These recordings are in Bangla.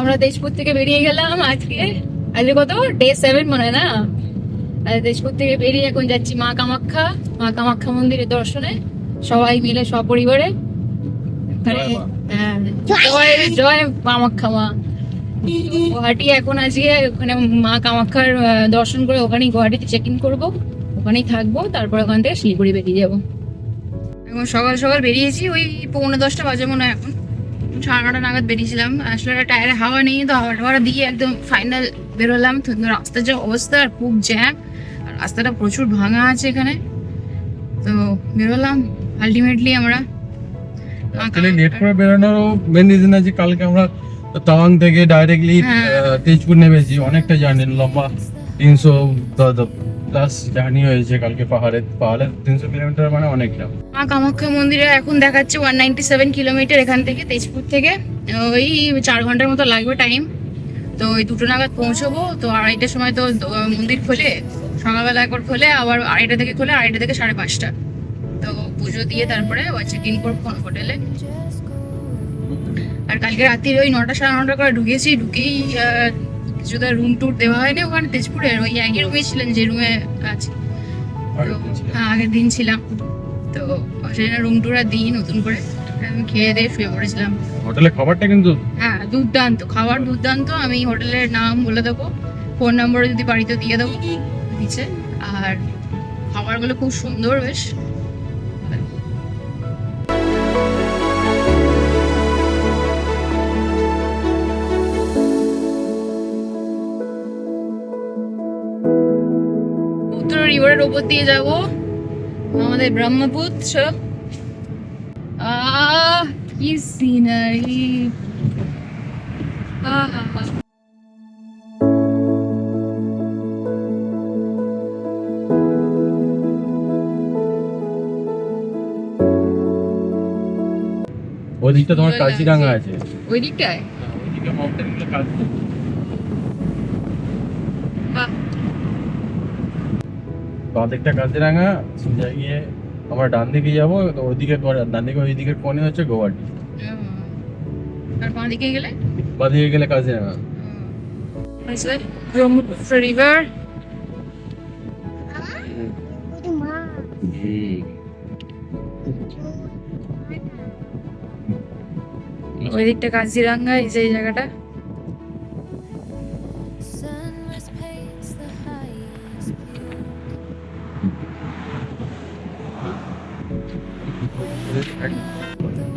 আমরা তেজপুর থেকে বেরিয়ে গেলাম আজকে কত ডে 7 মনে হয় না। তেজপুর থেকে বেরিয়ে এখন যাচ্ছি মা কামাখ্যা মন্দিরের দর্শনে সবাই মিলে সপরিবারে। জয় কামাখ্যা মা। গুয়াহাটি এখন আজকে ওখানে মা কামাখ্যার দর্শন করে ওখানেই গুয়াহাটিতে চেক ইন করবো, ওখানেই থাকবো, তারপর ওখান থেকে শিলিগুড়ি বেরিয়ে যাবো। এখন সকাল সকাল বেরিয়েছি, ওই 9:45 বাজে মনে হয়। এখন 9:30 নাগাদ বেরিয়েছিলাম। আসলে টায়ারে হাওয়া নেই তো, হাওয়া দিয়ে একদম ফাইনাল বেরোলাম। রাস্তার যে অবস্থা, আর খুব জ্যাম, আর রাস্তাটা প্রচুর ভাঙা আছে এখানে। তো বেরোলাম আলটিমেটলি আমরা। লেট করে বেরোনোর মেন রিজন আছে কালকে আমরা তাওয়াং থেকে ডাইরেক্টলি তেজপুর নেমেছি। অনেকটা জার্নি, লম্বা 300 প্লাস জার্নি হয়েছে কালকে। পাহাড়ে 300 কিলোমিটার মানে অনেকটা। মা কামাখ্যা মন্দিরে এখন দেখাচ্ছে 197 কিলোমিটার এখান থেকে, তেজপুর থেকে। ওই 4 ঘন্টার মতো লাগবে টাইম। তো ওই 2টো নাগাদ পৌঁছবো। তো 2:30টার সময় তো মন্দির খোলে, সকালবেলা একবার খোলে, আবার 2:30 থেকে খোলে, 2:30 থেকে 5:30। তো পুজো দিয়ে তারপরে চেক ইন করবো হোটেলে। আর কালকে রাত্রির ওই 9টা 9:30 করে ঢুকেছি। ঢুকেই কিছুটা রুম ট্যুর দেওয়া হয়নি ওখানে তেজপুরের, ওই একই রুমে ছিলেন যে রুমে আছে। তো হ্যাঁ, আগের দিন ছিলাম, তো সেটা রুম ট্যুর আর দিই নতুন করে। আমি খেয়ে দিয়ে শুয়ে পড়েছিলাম। হোটেলের খাবারটা কিন্তু হ্যাঁ দুর্দান্ত খাবার, দুর্দান্ত। আমি হোটেলের নাম বলে দেবো, ফোন নাম্বারও যদি বাড়িতে দিয়ে দেবো নিচে। আর খাবারগুলো খুব সুন্দর, বেশ। উত্তর রিভারের উপর দিয়ে যাব আমাদের ব্রহ্মপুত্র। কি সিনারি! ওদিকটা তোমার কাজিরাঙ্গা আছে। ওই দিকটায় ওইদিকে মাউন্টেন গুলো কাজিরাঙ্গা। বাঁদিকটা কাজিরাঙ্গা, সোজা গিয়ে আমরা ডান দিকে যাবো। তো ওইদিকে ডান দিকে ওইদিকের কোণে হচ্ছে গুয়াহাটি। আর বাঁদিকে গেলে বাঁদিকে গেলে কাজিরাঙ্গা। ব্রহ্মপুত্র রিভার। ওই দিকটা কাজিরাঙ্গা, এই যে জায়গাটা।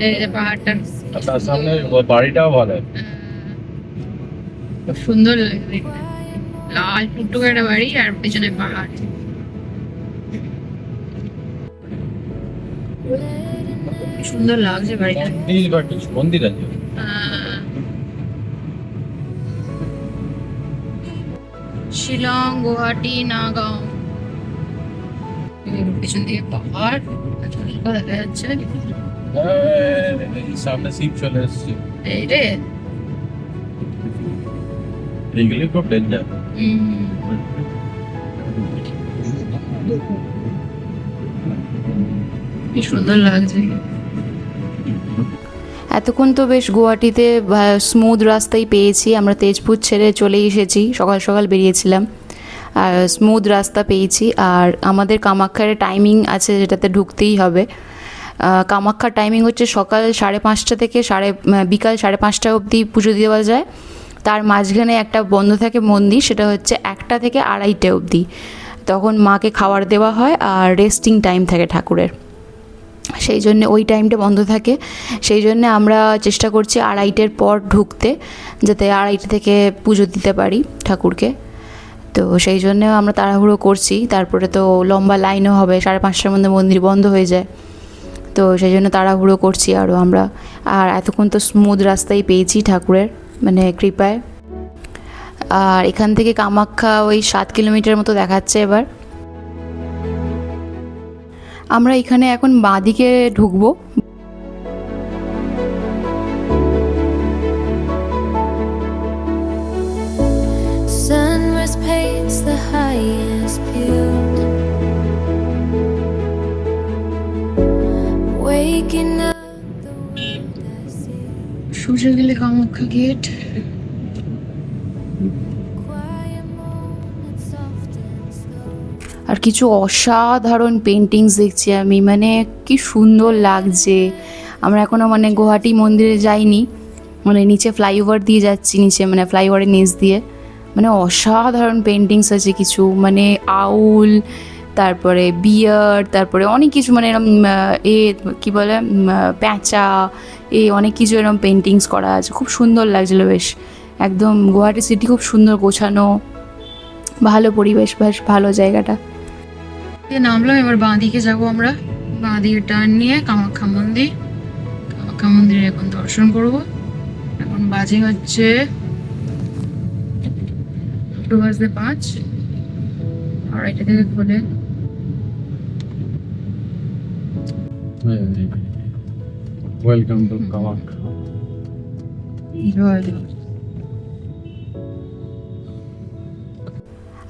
এই যে পাহাড়টা, তার সামনে বাড়িটাও ভালো, খুব সুন্দর লাগছে। লাল টুকটুকে একটা বাড়ি, আর পেছনে পাহাড়। সুন্দর লাগছে বাড়িটা। মন্দির আছে। শিলং, গুয়াহাটি, নাগাঁও। পেছন দিকে পাহাড় দেখা যাচ্ছে। সামনে শিপ চলে এসছে। এই রে, এইগুলি খুব ডেঞ্জার। কি সুন্দর লাগছে। এতক্ষণ তো বেশ গুয়াহাটিতে স্মুথ রাস্তাই পেয়েছি। আমরা তেজপুর ছেড়ে চলে এসেছি, সকাল সকাল বেরিয়েছিলাম, আর স্মুথ রাস্তা পেয়েছি। আর আমাদের কামাখ্যার টাইমিং আছে, যেটাতে ঢুকতেই হবে। কামাখ্যার টাইমিং হচ্ছে সকাল 5:30 থেকে বিকাল 5:30 অবধি পুজো দেওয়া যায়। তার মাঝখানে একটা বন্ধ থাকে মন্দির, সেটা হচ্ছে 1টা থেকে 2:30 অবধি। তখন মাকে খাবার দেওয়া হয় আর রেস্টিং টাইম থাকে ঠাকুরের, সেই জন্যে ওই টাইমটা বন্ধ থাকে। সেই জন্যে আমরা চেষ্টা করছি 2:30-এর পর ঢুকতে, যাতে 2:30 থেকে পুজো দিতে পারি ঠাকুরকে। তো সেই জন্যে আমরা তাড়াহুড়ো করছি। তারপরে তো লম্বা লাইনও হবে, 5:30টার মধ্যে মন্দির বন্ধ হয়ে যায়। তো সেই জন্য তাড়াহুড়ো করছি আরও আমরা। আর এতক্ষণ তো স্মুথ রাস্তাই পেয়েছি ঠাকুরের মানে কৃপায়। আর এখান থেকে কামাখ্যা ওই 7 কিলোমিটার মতো দেখাচ্ছে। এবার আমরা এখানে এখন বাঁদিকে ঢুকবো। Sunrise paints the highest build, waking up the world I see. সোজা গেলে Kamakhya gate. quiet moments often slow. আর কিছু অসাধারণ পেন্টিংস দেখছি আমি, মানে কি সুন্দর লাগছে। আমরা এখনও মানে গুয়াহাটি মন্দিরে যাইনি, মানে নিচে ফ্লাইওভার দিয়ে যাচ্ছি, নিচে মানে ফ্লাইওভারের নিচ দিয়ে, মানে অসাধারণ পেন্টিংস আছে কিছু, মানে আউল, তারপরে বিয়ার, তারপরে অনেক কিছু, মানে এরকম কী বলে প্যাঁচা, অনেক কিছু এরকম পেন্টিংস করা আছে, খুব সুন্দর লাগছিলো বেশ। একদম গুয়াহাটি সিটি খুব সুন্দর গোছানো, ভালো পরিবেশ, বেশ ভালো জায়গাটা। নামলাম, এবার বাঁ দিকে যাবো আমরা, বাঁ দিকে টার্ন নিয়ে কামাখ্যা মন্দির। কামাখ্যা মন্দিরে এখন দর্শন করব। এখন বাজে হচ্ছে 2:05, আর এটা থেকে খোলে। Welcome to Kamakhya.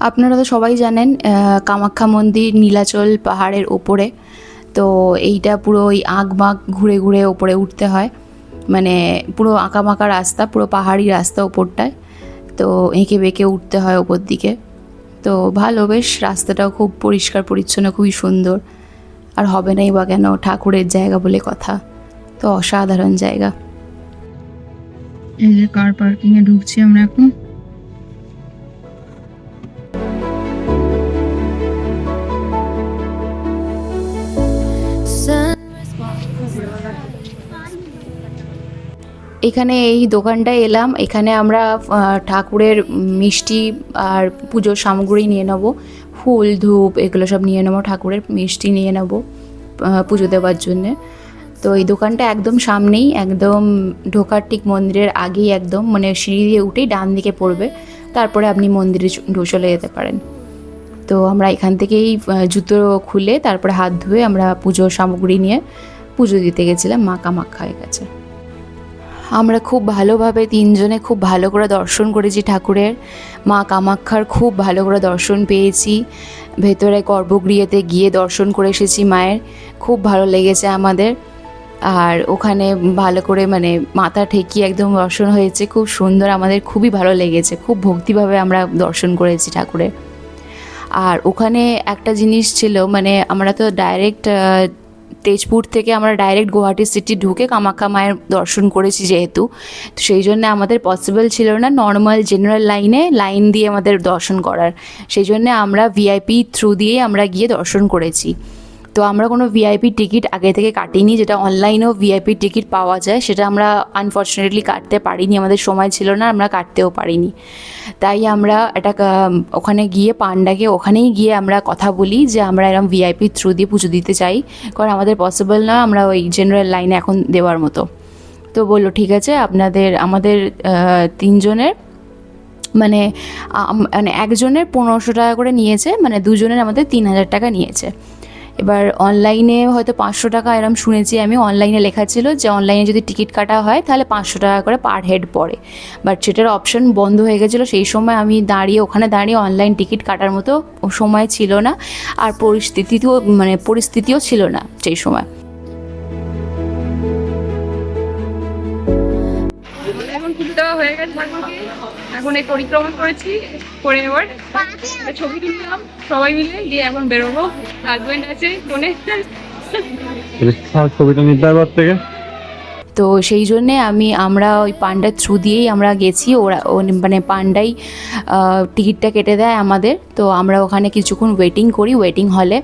আপনারা তো সবাই জানেন কামাখ্যা মন্দির নীলাচল পাহাড়ের ওপরে, তো এইটা পুরো ওই আঁকবাঁক ঘুরে ঘুরে ওপরে উঠতে হয়, মানে পুরো আঁকাবাঁকা রাস্তা, পুরো পাহাড়ি রাস্তা ওপরটায়, তো এঁকে বেঁকে উঠতে হয় ওপর দিকে। তো ভালো, বেশ রাস্তাটাও খুব পরিষ্কার পরিচ্ছন্ন, খুবই সুন্দর। আর হবে নাই বা কেন, ঠাকুরের জায়গা বলে কথা, তো অসাধারণ জায়গা। এই যে কার পার্কিংয়ে ঢুকছি আমরা এখন। Sun এখানে এই দোকানটায় এলাম, এখানে আমরা ঠাকুরের মিষ্টি আর পুজোর সামগ্রী নিয়ে নেবো, ফুল ধূপ এগুলো সব নিয়ে নেবো, ঠাকুরের মিষ্টি নিয়ে নেবো পুজো দেওয়ার জন্যে। তো এই দোকানটা একদম সামনেই, একদম ঢোকার ঠিক মন্দিরের আগেই, একদম মানে সিঁড়ি দিয়ে উঠেই ডান দিকে পড়বে, তারপরে আপনি মন্দিরে চলে যেতে পারেন। তো আমরা এখান থেকেই জুতো খুলে তারপরে হাত ধুয়ে আমরা পুজোর সামগ্রী নিয়ে পুজো দিতে গেছিলাম মা কামাখ্যার কাছে। আমরা খুব ভালোভাবে তিনজনে খুব ভালো করে দর্শন করেছি ঠাকুরের, মা কামাখ্যার খুব ভালো করে দর্শন পেয়েছি। ভেতরে গর্ভগৃহতে গিয়ে দর্শন করে এসেছি মায়ের, খুব ভালো লেগেছে আমাদের। আর ওখানে ভালো করে মানে মাথা ঠেকিয়ে একদম দর্শন হয়েছে, খুব সুন্দর, আমাদের খুবই ভালো লেগেছে, খুব ভক্তিভাবে আমরা দর্শন করেছি ঠাকুরের। আর ওখানে একটা জিনিস ছিল, মানে আমরা তো ডাইরেক্ট তেজপুর থেকে আমরা ডাইরেক্ট গুয়াহাটি সিটি ঢুকে কামাখ্যা মায়ের দর্শন করেছি যেহেতু, তো সেই জন্য আমাদের পসিবল ছিল না নর্মাল জেনারেল লাইন দিয়ে আমাদের দর্শন করার, সেই জন্য আমরা ভিআইপি থ্রু দিয়ে আমরা গিয়ে দর্শন করেছি। তো আমরা কোনো ভিআইপি টিকিট আগে থেকে কাটিনি, যেটা অনলাইনেও ভিআইপি টিকিট পাওয়া যায়, সেটা আমরা আনফর্চুনেটলি কাটতে পারিনি, আমাদের সময় ছিল না, আমরা কাটতেও পারিনি। তাই আমরা ওখানে গিয়ে পান্ডাকে ওখানেই গিয়ে আমরা কথা বলি যে আমরা এরকম ভিআইপি থ্রু দিয়ে পুজো দিতে চাই, কারণ আমাদের পসিবল না আমরা ওই জেনারেল লাইনে এখন দেওয়ার মতো। তো বললো ঠিক আছে, আমাদের তিনজনের মানে একজনের 1500 টাকা করে নিয়েছে, মানে দুজনের আমাদের 3000 টাকা নিয়েছে। এবার অনলাইনে হয়তো 500 টাকা এরম শুনেছি আমি, অনলাইনে লেখা ছিল যে অনলাইনে যদি টিকিট কাটা হয় তাহলে 500 টাকা করে পার হেড পড়ে, বাট সেটার অপশন বন্ধ হয়ে গেছিলো সেই সময়। আমি ওখানে দাঁড়িয়ে অনলাইন টিকিট কাটার মতো সময় ছিল না, আর পরিস্থিতিও ছিল না সেই সময়। এখন পুজো দেওয়া হয়ে গেছে ঠাকুরকে, এখন এই পরিক্রমা করেছি, করে এবার ছবি তুললাম সবাই মিলে, দিয়ে এখন বেরোবো। হাজবেন্ড আছে ফোনে, ছবিটা নিতে হবে থেকে। তো সেই জন্যে আমরা ওই পান্ডার থ্রু দিয়েই আমরা গেছি, মানে পান্ডাই টিকিটটা কেটে দেয় আমাদের। তো আমরা ওখানে কিছুক্ষণ ওয়েটিং করি, ওয়েটিং হলে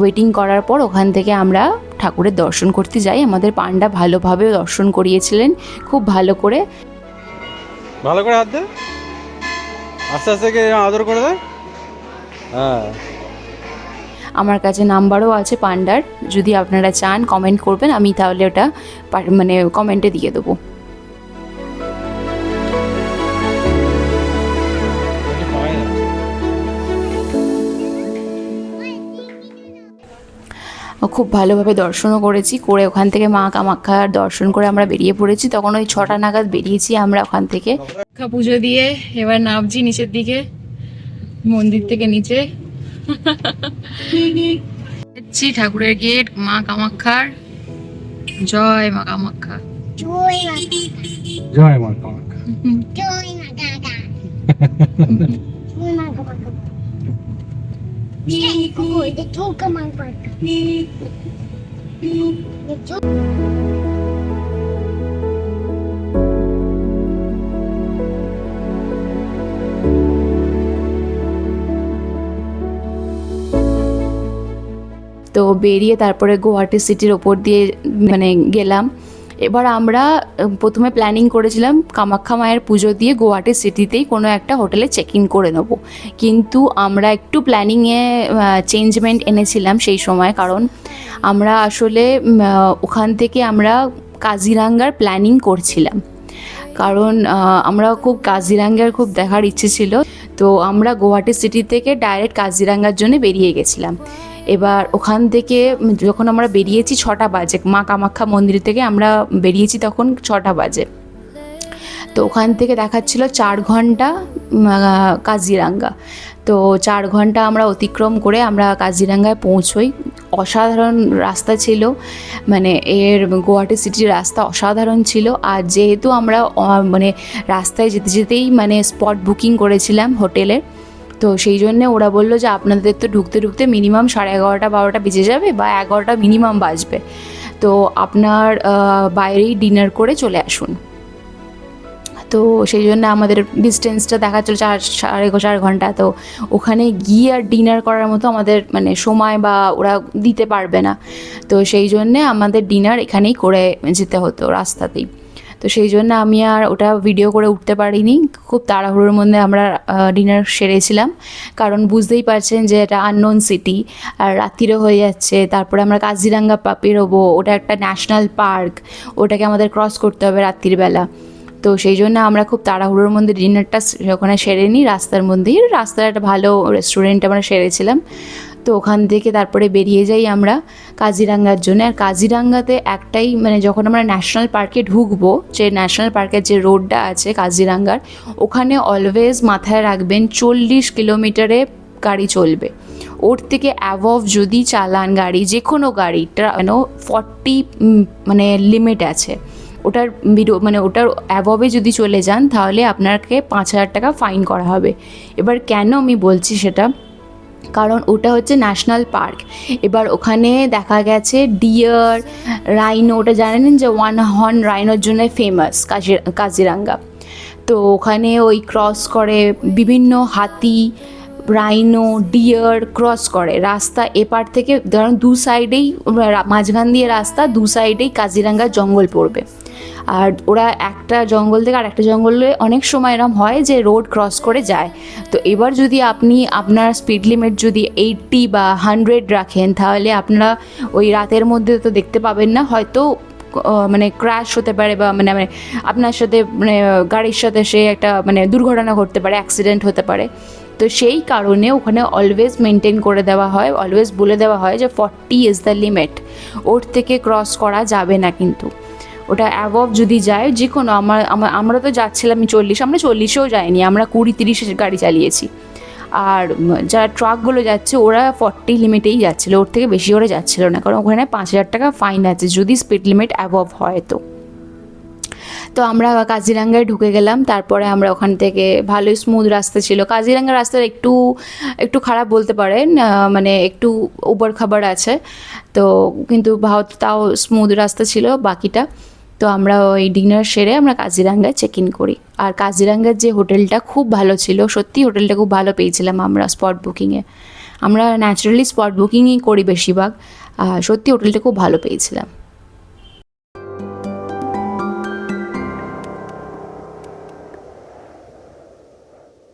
ওয়েটিং করার পর ওখান থেকে আমরা ঠাকুরের দর্শন করতে যাই। আমাদের পান্ডা ভালোভাবে দর্শন করিয়েছিলেন, খুব ভালো করে হাত দে, আস্তে আস্তে আদর করে দেয়। হ্যাঁ, আমার কাছে নাম্বারও আছে পান্ডার, যদি আপনারা চান কমেন্ট করবেন, আমি তাহলে ওটা মানে কমেন্টে দিয়ে দেবো। খুব ভালোভাবে দর্শনও করেছি, করে ওখান থেকে মা কামাখ্যার দর্শন করে আমরা বেরিয়ে পড়েছি। তখন ওই 6টা নাগাদ বেরিয়েছি আমরা ওখান থেকে। পুজো দিয়ে এবার নামছি নিচের দিকে, মন্দির থেকে নিচে ঠাকুরের গেট, মা কামাখ্যার। জয় মা কামাখ্যা, জয় মা কামাখ্যা। তো বেরিয়ে তারপরে গুয়াহাটি সিটির ওপর দিয়ে মানে গেলাম। এবার আমরা প্রথমে প্ল্যানিং করেছিলাম কামাখ্যা মায়ের পুজো দিয়ে গুয়াহাটি সিটিতেই কোনো একটা হোটেলে চেক ইন করে নেবো, কিন্তু আমরা একটু প্ল্যানিংয়ে চেঞ্জমেন্ট এনেছিলাম সেই সময়। কারণ আমরা আসলে ওখান থেকে আমরা কাজিরাঙ্গার প্ল্যানিং করছিলাম, কারণ আমরা খুব কাজিরাঙ্গার খুব দেখার ইচ্ছে ছিল। তো আমরা গুয়াহাটি সিটি থেকে ডাইরেক্ট কাজিরাঙ্গার জন্য বেরিয়ে গেছিলাম। এবার ওখান থেকে যখন আমরা বেরিয়েছি 6টা বাজে, মা কামাখ্যা মন্দির থেকে আমরা বেরিয়েছি তখন 6টা বাজে। তো ওখান থেকে দেখাচ্ছিল 4 ঘন্টা কাজিরাঙ্গা। তো 4 ঘন্টা আমরা অতিক্রম করে আমরা কাজিরাঙ্গায় পৌঁছোই। অসাধারণ রাস্তা ছিল, মানে এর গুয়াহাটি সিটির রাস্তা অসাধারণ ছিল। আর যেহেতু আমরা মানে রাস্তায় যেতে যেতেই মানে স্পট বুকিং করেছিলাম হোটেলের, তো সেই জন্যে ওরা বললো যে আপনাদের তো ঢুকতে ঢুকতে মিনিমাম 11:30-12টা বেজে যাবে বা 11টা মিনিমাম বাজবে, তো আপনার বাইরেই ডিনার করে চলে আসুন। তো সেই জন্য আমাদের ডিস্টেন্সটা দেখাচ্ছিল 4.5 ঘন্টা। তো ওখানে গিয়ে আর ডিনার করার মতো আমাদের মানে সময় বা ওরা দিতে পারবে না, তো সেই জন্যে আমাদের ডিনার এখানেই করে যেতে হতো রাস্তাতেই। তো সেই জন্য আমি আর ওটা ভিডিও করে উঠতে পারিনি, খুব তাড়াহুড়োর মধ্যে আমরা ডিনার সেরেছিলাম। কারণ বুঝতেই পারছেন যে এটা আননোন সিটি আর রাত্রিরও হয়ে যাচ্ছে। তারপরে আমরা কাজিরাঙ্গা পেরোবো, ওটা একটা ন্যাশনাল পার্ক, ওটাকে আমাদের ক্রস করতে হবে রাত্রিবেলা। তো সেই জন্য আমরা খুব তাড়াহুড়োর মধ্যে ডিনারটা ওখানে সেরে নিই রাস্তার মধ্যেই। রাস্তার একটা ভালো রেস্টুরেন্টে আমরা সেরেছিলাম। তো ওখান থেকে তারপরে বেরিয়ে যাই আমরা কাজিরাঙ্গার জন্য। আর কাজিরাঙ্গাতে একটাই মানে যখন আমরা ন্যাশনাল পার্কে ঢুকবো, যে ন্যাশনাল পার্কের যে রোডটা আছে কাজিরাঙ্গার, ওখানে অলওয়েজ মাথায় রাখবেন 40 কিলোমিটারে গাড়ি চলবে। ওর থেকে অ্যাবভ যদি চালান গাড়ি, যে কোনো গাড়িটা 40 মানে লিমিট আছে, ওটার মানে ওটার অ্যাবভে যদি চলে যান তাহলে আপনাকে 5,000 টাকা ফাইন করা হবে। এবার কেন আমি বলছি সেটা, কারণ ওটা হচ্ছে ন্যাশনাল পার্ক। এবার ওখানে দেখা গেছে ডিয়ার, রাইনো, ওটা জানেন যে 1 হর্ন রাইনোর জন্য ফেমাস কাজিরাঙ্গা। তো ওখানে ওই ক্রস করে বিভিন্ন হাতি, রাইনো, ডিয়ার ক্রস করে রাস্তা এপার থেকে। ধরুন 2 সাইডেই মাঝখান দিয়ে রাস্তা, 2 সাইডেই কাজিরাঙ্গার জঙ্গল পড়বে। আর ওরা একটা জঙ্গল থেকে আরেকটা জঙ্গলে অনেক সময় এরম হয় যে রোড ক্রস করে যায়। তো এবার যদি আপনি আপনার স্পিড লিমিট যদি 80 বা 100 রাখেন, তাহলে আপনারা ওই রাতের মধ্যে তো দেখতে পাবেন না, হয়তো মানে ক্র্যাশ হতে পারে বা মানে আপনার সাথে মানে গাড়ির সাথে সে একটা মানে দুর্ঘটনা ঘটতে পারে, অ্যাক্সিডেন্ট হতে পারে। তো সেই কারণে ওখানে অলওয়েজ মেনটেন করে দেওয়া হয়, অলওয়েজ বলে দেওয়া হয় যে 40 ইজ দ্য লিমিট, ওর থেকে ক্রস করা যাবে না। কিন্তু ওটা অ্যাবভ যদি যায়, যে কোনো আমরা তো যাচ্ছিলাম 40, আমরা 40-এও যাইনি, আমরা 20-30 গাড়ি চালিয়েছি। আর যারা ট্রাকগুলো যাচ্ছে ওরা 40 লিমিটেই যাচ্ছিলো, ওর থেকে বেশি করে যাচ্ছিলো না, কারণ ওখানে 5,000 টাকা ফাইন আছে যদি স্পিড লিমিট অ্যাবভ হয়। তো আমরা কাজিরাঙ্গায় ঢুকে গেলাম। তারপরে আমরা ওখান থেকে ভালোই স্মুথ রাস্তা ছিল। কাজিরাঙ্গার রাস্তার একটু খারাপ বলতে পারেন, মানে একটু উবড় খাবার আছে, তো কিন্তু তাও স্মুথ রাস্তা ছিল বাকিটা। তো আমরা ওই ডিনার সেরে আমরা কাজিরাঙ্গায় চেক ইন করি। আর কাজিরাঙ্গার যে হোটেলটা খুব ভালো ছিল, সত্যি হোটেলটা খুব ভালো পেয়েছিলাম আমরা স্পট বুকিংয়ে। আমরা ন্যাচারালি স্পট বুকিংই করি বেশিরভাগ, সত্যি হোটেলটা খুব ভালো পেয়েছিলাম।